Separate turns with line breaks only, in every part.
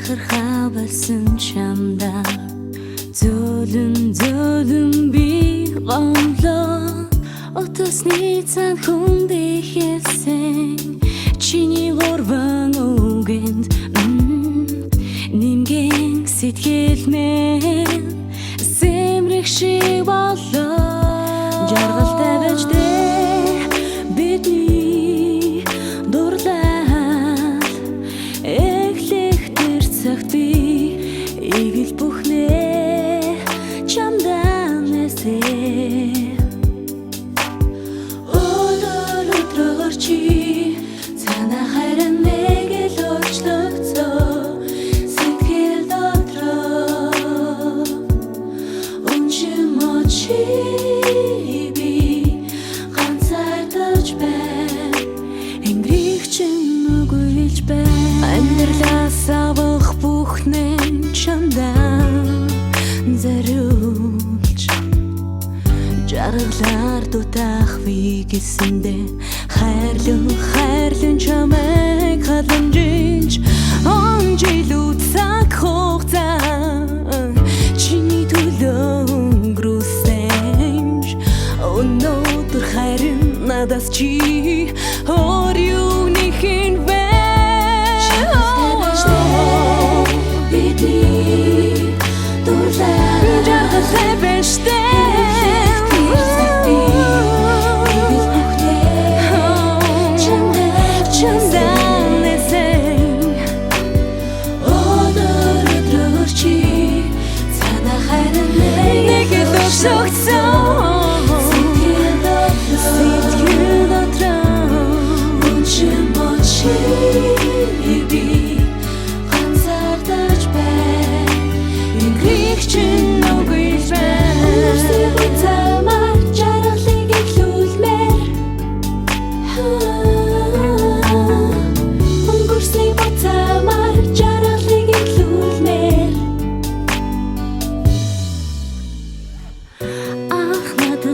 бахархаа болсон чамда зөөлөн би гомлоо отосны цан хүндээ хэлсэн чиний горван үгэнд нимгэн сэтгэл мэн сэмрэх шиг болоо жаргалтай байж дээ бидний дурлал эхлэх тэр цагт би игэл бүхнээ чамдаа нэсээ өдөр чи цаана харин нэг л очлогцоо сэтгэл дотроо өнчим очи би ганцаардаж байна энгэрийг чинь нүгүүлж байна амьдралаас авах бүхнээ чамдаа зориулж жаргалаар дутаах би гэсэндээ хайрлан чамайг халамжилж он жилүү цаг хугацаа чиний төлөө өнгөрүүлсэн өнөөдөр харин надаас чи өөр юуны хэн вэ бидний дурлал жаргалтай байж дээ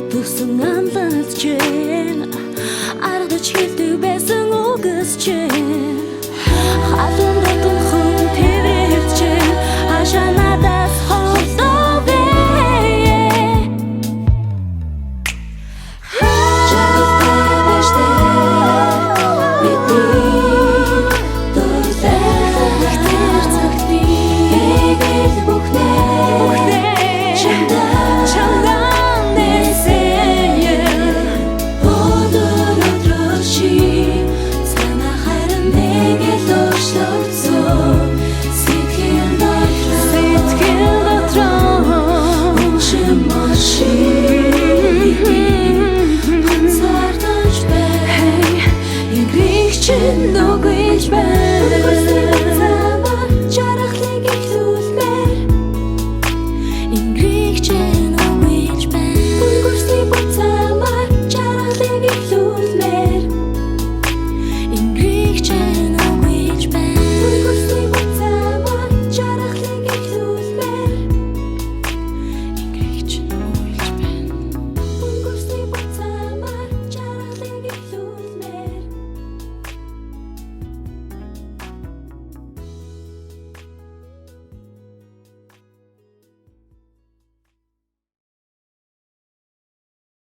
Бүсэн амлалт чинь аргаж хэлдэг байсан үгс чинь хатан дотор хүн тэрэгч чинь хашаа надаас холдоо бэ жаргалтай байж дээ бидний дурлах тэр цагт би эгэл бүхнээ чамдаа no great